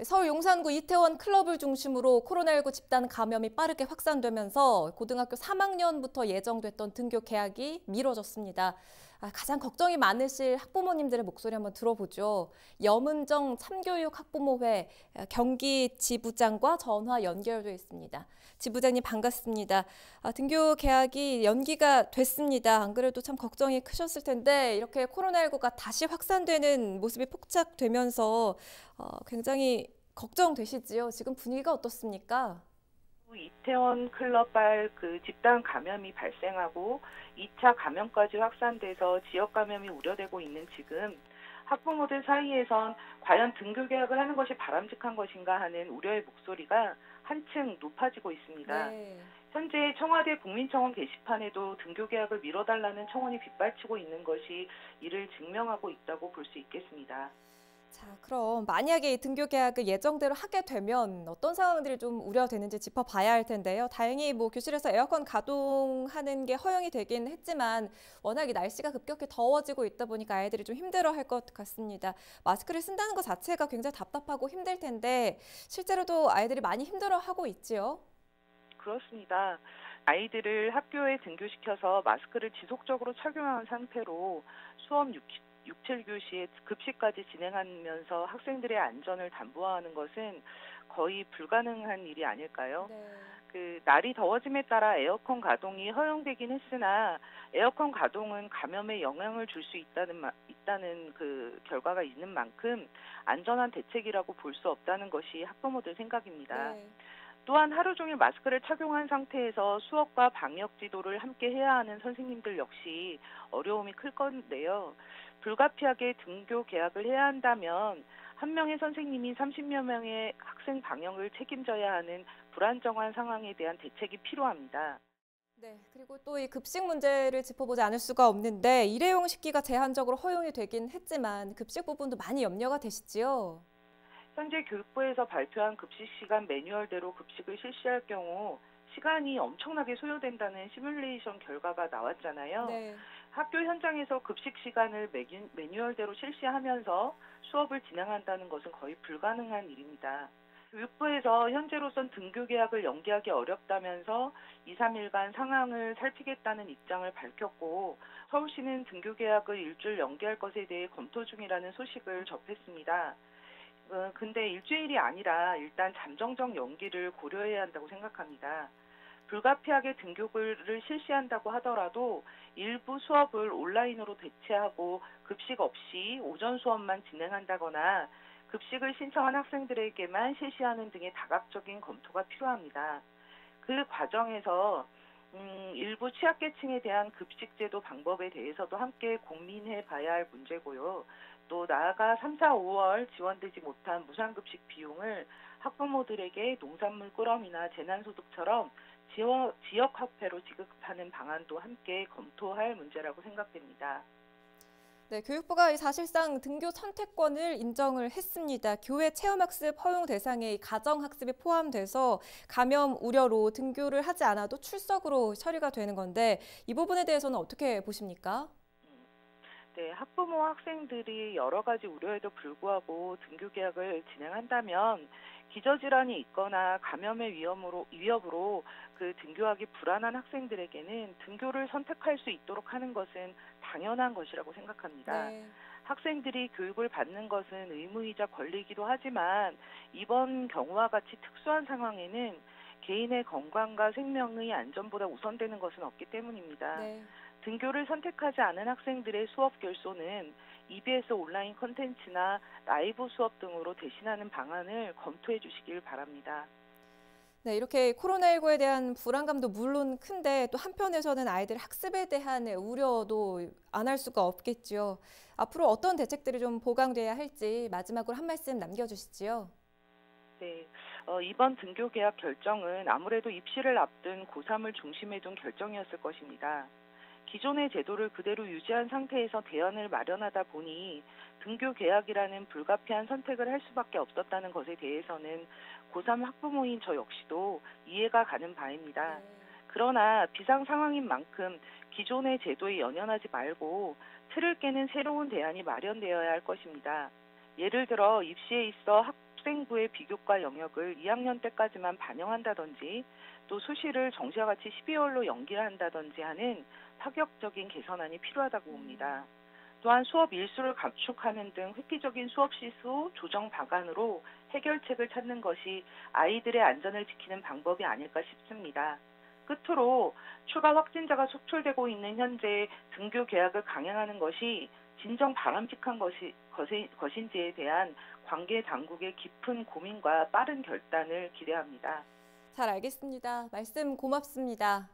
서울 용산구 이태원 클럽을 중심으로 코로나19 집단 감염이 빠르게 확산되면서 고등학교 3학년부터 예정됐던 등교 개학이 미뤄졌습니다. 가장 걱정이 많으실 학부모님들의 목소리 한번 들어보죠. 염은정 참교육 학부모회 경기 지부장과 전화 연결돼 있습니다. 지부장님 반갑습니다. 등교 개학이 연기가 됐습니다. 안 그래도 참 걱정이 크셨을 텐데 이렇게 코로나19가 다시 확산되는 모습이 포착되면서 굉장히 걱정되시지요? 지금 분위기가 어떻습니까? 이태원 클럽발 집단 감염이 발생하고 2차 감염까지 확산돼서 지역 감염이 우려되고 있는 지금 학부모들 사이에선 과연 등교 개학을 하는 것이 바람직한 것인가 하는 우려의 목소리가 한층 높아지고 있습니다. 네. 현재 청와대 국민청원 게시판에도 등교 개학을 미뤄달라는 청원이 빗발치고 있는 것이 이를 증명하고 있다고 볼 수 있겠습니다. 자, 그럼 만약에 이 등교 개학을 예정대로 하게 되면 어떤 상황들이 좀 우려되는지 짚어봐야 할 텐데요. 다행히 교실에서 에어컨 가동하는 게 허용이 되긴 했지만 워낙 이 날씨가 급격히 더워지고 있다 보니까 아이들이 좀 힘들어할 것 같습니다. 마스크를 쓴다는 것 자체가 굉장히 답답하고 힘들 텐데 실제로도 아이들이 많이 힘들어하고 있지요. 그렇습니다. 아이들을 학교에 등교시켜서 마스크를 지속적으로 착용한 상태로 수업 7교시에 급식까지 진행하면서 학생들의 안전을 담보하는 것은 거의 불가능한 일이 아닐까요? 네. 날이 더워짐에 따라 에어컨 가동이 허용되긴 했으나 에어컨 가동은 감염에 영향을 줄 수 있다는 결과가 있는 만큼 안전한 대책이라고 볼 수 없다는 것이 학부모들 생각입니다. 네. 또한 하루 종일 마스크를 착용한 상태에서 수업과 방역 지도를 함께 해야 하는 선생님들 역시 어려움이 클 건데요. 불가피하게 등교 개학을 해야 한다면 한 명의 선생님이 30여 명의 학생 방역을 책임져야 하는 불안정한 상황에 대한 대책이 필요합니다. 네, 그리고 또 이 급식 문제를 짚어보지 않을 수가 없는데 일회용 식기가 제한적으로 허용이 되긴 했지만 급식 부분도 많이 염려가 되시지요? 현재 교육부에서 발표한 급식 시간 매뉴얼대로 급식을 실시할 경우 시간이 엄청나게 소요된다는 시뮬레이션 결과가 나왔잖아요. 네. 학교 현장에서 급식 시간을 매뉴얼대로 실시하면서 수업을 진행한다는 것은 거의 불가능한 일입니다. 교육부에서 현재로선 등교 개학을 연기하기 어렵다면서 2, 3일간 상황을 살피겠다는 입장을 밝혔고 서울시는 등교 개학을 일주일 연기할 것에 대해 검토 중이라는 소식을 접했습니다. 근데 일주일이 아니라 일단 잠정적 연기를 고려해야 한다고 생각합니다. 불가피하게 등교를 실시한다고 하더라도 일부 수업을 온라인으로 대체하고 급식 없이 오전 수업만 진행한다거나 급식을 신청한 학생들에게만 실시하는 등의 다각적인 검토가 필요합니다. 그 과정에서 일부 취약계층에 대한 급식제도 방법에 대해서도 함께 고민해 봐야 할 문제고요. 또 나아가 3, 4, 5월 지원되지 못한 무상급식 비용을 학부모들에게 농산물 꾸러미나 재난소득처럼 지역화폐로 지급하는 방안도 함께 검토할 문제라고 생각됩니다. 네, 교육부가 사실상 등교 선택권을 인정을 했습니다. 교회 체험학습 허용 대상에 이 가정학습이 포함돼서 감염 우려로 등교를 하지 않아도 출석으로 처리가 되는 건데 이 부분에 대해서는 어떻게 보십니까? 네, 학부모 학생들이 여러 가지 우려에도 불구하고 등교 개학을 진행한다면 기저질환이 있거나 감염의 위협으로 등교하기 불안한 학생들에게는 등교를 선택할 수 있도록 하는 것은 당연한 것이라고 생각합니다. 네. 학생들이 교육을 받는 것은 의무이자 권리이기도 하지만 이번 경우와 같이 특수한 상황에는 개인의 건강과 생명의 안전보다 우선되는 것은 없기 때문입니다. 네. 등교를 선택하지 않은 학생들의 수업 결소는 EBS 온라인 콘텐츠나 라이브 수업 등으로 대신하는 방안을 검토해 주시길 바랍니다. 네, 이렇게 코로나19에 대한 불안감도 물론 큰데 또 한편에서는 아이들 학습에 대한 우려도 안 할 수가 없겠죠. 앞으로 어떤 대책들이 좀 보강돼야 할지 마지막으로 한 말씀 남겨주시지요. 네, 이번 등교 개학 결정은 아무래도 입시를 앞둔 고3을 중심에 둔 결정이었을 것입니다. 기존의 제도를 그대로 유지한 상태에서 대안을 마련하다 보니 등교 개학이라는 불가피한 선택을 할 수밖에 없었다는 것에 대해서는 고3 학부모인 저 역시도 이해가 가는 바입니다. 그러나 비상 상황인 만큼 기존의 제도에 연연하지 말고 틀을 깨는 새로운 대안이 마련되어야 할 것입니다. 예를 들어 입시에 있어 학생부의 비교과 영역을 2학년 때까지만 반영한다든지 또 수시를 정시와 같이 12월로 연기한다든지 하는 파격적인 개선안이 필요하다고 봅니다. 또한 수업 일수를 감축하는 등 획기적인 수업 시수 조정 방안으로 해결책을 찾는 것이 아이들의 안전을 지키는 방법이 아닐까 싶습니다. 끝으로 추가 확진자가 속출되고 있는 현재 등교 계약을 강행하는 것이 진정 바람직한 것인지에 대한 관계 당국의 깊은 고민과 빠른 결단을 기대합니다. 잘 알겠습니다. 말씀 고맙습니다.